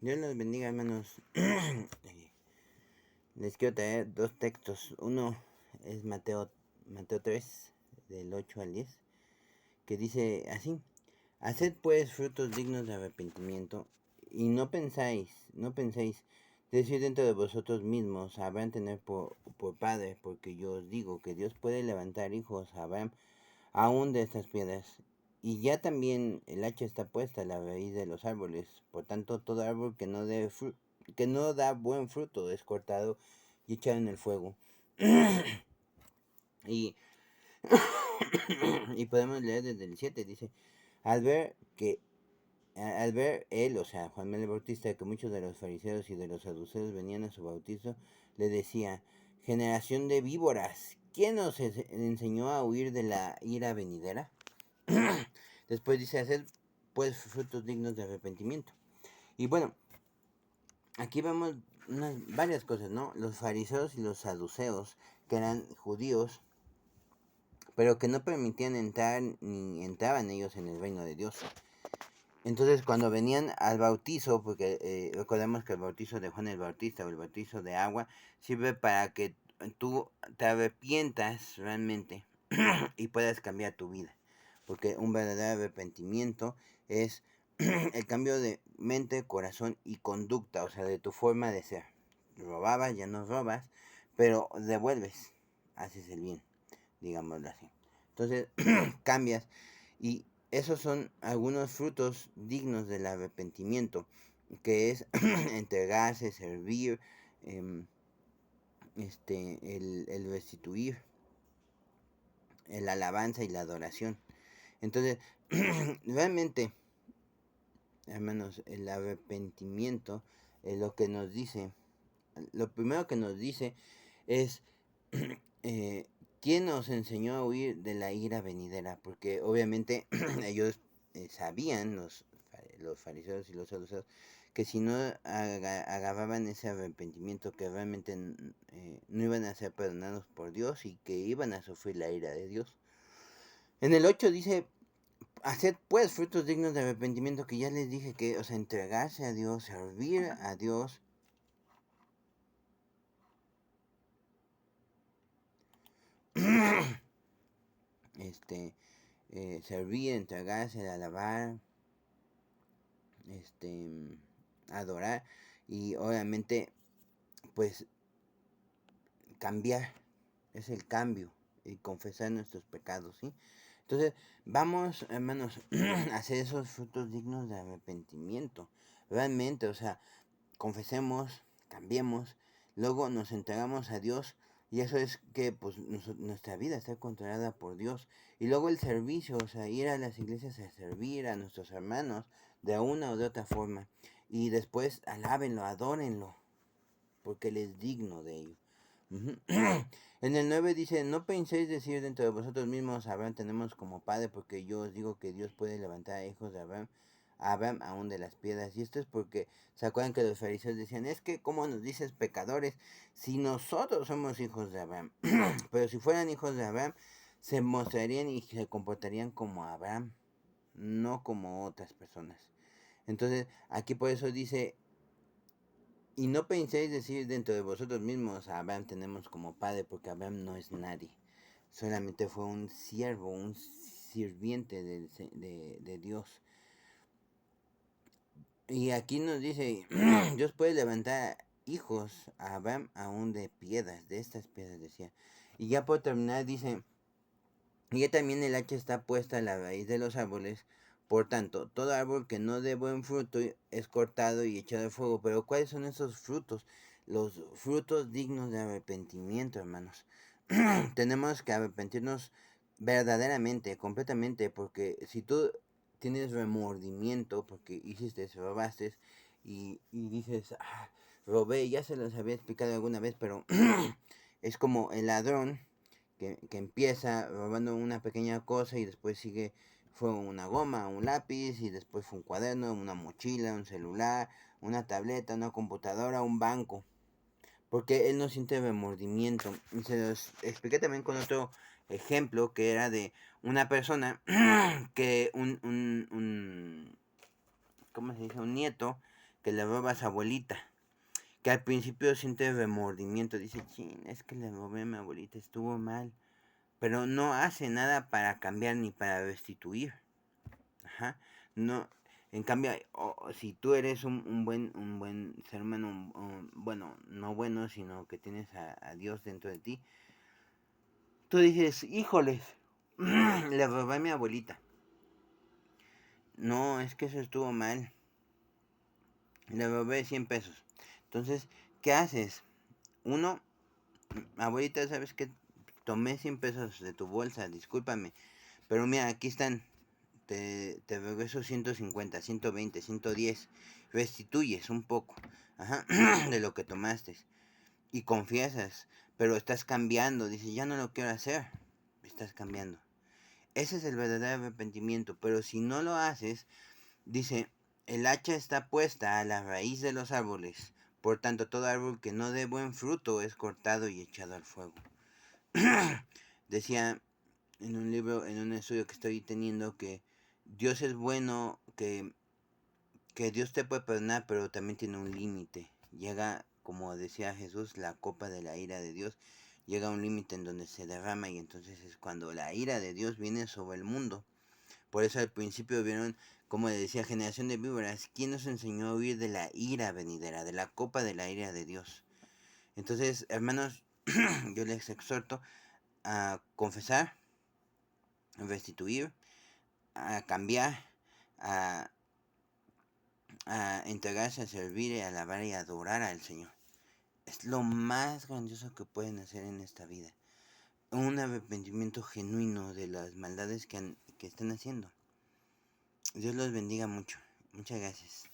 Dios los bendiga, hermanos. Les quiero traer dos textos. Uno es Mateo 3, del 8 al 10, que dice así: Haced pues frutos dignos de arrepentimiento, y no penséis decir dentro de vosotros mismos, Abraham tener por padre, porque yo os digo que Dios puede levantar hijos a Abraham aún de estas piedras. Y ya también el hacha está puesta a la raíz de los árboles. Por tanto, todo árbol que no da buen fruto es cortado y echado en el fuego. y, y podemos leer desde el 7, dice, al ver que al ver él, o sea, Juan el Bautista, que muchos de los fariseos y de los saduceos venían a su bautizo, le decía, generación de víboras, ¿quién os enseñó a huir de la ira venidera? Después dice, hacer pues frutos dignos de arrepentimiento. Y bueno, aquí vemos varias cosas, ¿no? Los fariseos y los saduceos, que eran judíos, pero que no permitían entrar ni entraban ellos en el reino de Dios. Entonces cuando venían al bautizo, porque recordemos que el bautizo de Juan el Bautista o el bautizo de agua sirve para que tú te arrepientas realmente y puedas cambiar tu vida. Porque un verdadero arrepentimiento es el cambio de mente, corazón y conducta, o sea, de tu forma de ser. Robabas, ya no robas, pero devuelves, haces el bien, digámoslo así. Entonces cambias y esos son algunos frutos dignos del arrepentimiento, que es entregarse, servir, eh, el restituir, el alabanza y la adoración. Entonces, realmente, hermanos, el arrepentimiento, lo que nos dice, lo primero que nos dice es eh, quién nos enseñó a huir de la ira venidera, porque obviamente ellos sabían, los fariseos y los saduceos, que si no agarraban ese arrepentimiento, que realmente no iban a ser perdonados por Dios y que iban a sufrir la ira de Dios. En el 8 dice, haced pues frutos dignos de arrepentimiento, que ya les dije que, o sea, entregarse a Dios, servir a Dios. Servir, entregarse, alabar, adorar y obviamente pues cambiar, es el cambio y confesar nuestros pecados, ¿sí? Entonces vamos, hermanos, a hacer esos frutos dignos de arrepentimiento, realmente, o sea, confesemos, cambiemos, luego nos entregamos a Dios y eso es que pues nuestra vida está controlada por Dios. Y luego el servicio, o sea, ir a las iglesias a servir a nuestros hermanos de una o de otra forma. Y después alábenlo, adórenlo, porque Él es digno de ello. En el 9 dice, no penséis decir dentro de vosotros mismos, Abraham tenemos como padre, porque yo os digo que Dios puede levantar a hijos de Abraham aún de las piedras. Y esto es porque, ¿se acuerdan que los fariseos decían, es que cómo nos dices pecadores si nosotros somos hijos de Abraham? Pero si fueran hijos de Abraham, se mostrarían y se comportarían como Abraham, no como otras personas. Entonces, aquí por eso dice, y no penséis decir dentro de vosotros mismos, a Abraham tenemos como padre, porque Abraham no es nadie. Solamente fue un siervo, un sirviente de Dios. Y aquí nos dice, Dios puede levantar hijos a Abraham aún de piedras, de estas piedras decía. Y ya por terminar dice, y ya también el hacha está puesta a la raíz de los árboles. Por tanto, todo árbol que no dé buen fruto es cortado y echado al fuego. Pero ¿cuáles son esos frutos? Los frutos dignos de arrepentimiento, hermanos. Tenemos que arrepentirnos verdaderamente, completamente, porque si tú tienes remordimiento porque hiciste, robaste y dices, robé, ya se los había explicado alguna vez, pero es como el ladrón que empieza robando una pequeña cosa y después sigue, fue una goma, un lápiz y después fue un cuaderno, una mochila, un celular, una tableta, una computadora, un banco. Porque él no siente remordimiento. Y se los expliqué también con otro ejemplo que era de una persona que ¿cómo se dice? Un nieto que le roba a su abuelita, que al principio siente remordimiento, dice, chin, es que le robé a mi abuelita, estuvo mal, pero no hace nada para cambiar ni para restituir. Ajá. No, en cambio, si tú eres un buen ser humano, bueno, no bueno, sino que tienes a Dios dentro de ti, tú dices, híjoles, le robé a mi abuelita. No, es que eso estuvo mal. Le robé 100 pesos. Entonces, ¿qué haces? Uno, abuelita, ¿sabes qué? Tomé 100 pesos de tu bolsa, discúlpame. Pero mira, aquí están. Te regreso 150, 120, 110. Restituyes un poco, ajá, de lo que tomaste. Y confiesas, pero estás cambiando. Dices, ya no lo quiero hacer. Estás cambiando. Ese es el verdadero arrepentimiento. Pero si no lo haces, dice, el hacha está puesta a la raíz de los árboles. Por tanto, todo árbol que no dé buen fruto es cortado y echado al fuego. Decía en un libro, en un estudio que estoy teniendo, que Dios es bueno, que Dios te puede perdonar, pero también tiene un límite. Llega, como decía Jesús, la copa de la ira de Dios, llega a un límite en donde se derrama y entonces es cuando la ira de Dios viene sobre el mundo. Por eso al principio vieron, como decía, generación de víboras, ¿quién nos enseñó a huir de la ira venidera, de la copa de la ira de Dios? Entonces, hermanos, yo les exhorto a confesar, a restituir, a cambiar, a, a entregarse a servir, a alabar y a adorar al Señor. Es lo más grandioso que pueden hacer en esta vida. Un arrepentimiento genuino de las maldades que están haciendo. Dios los bendiga mucho. Muchas gracias.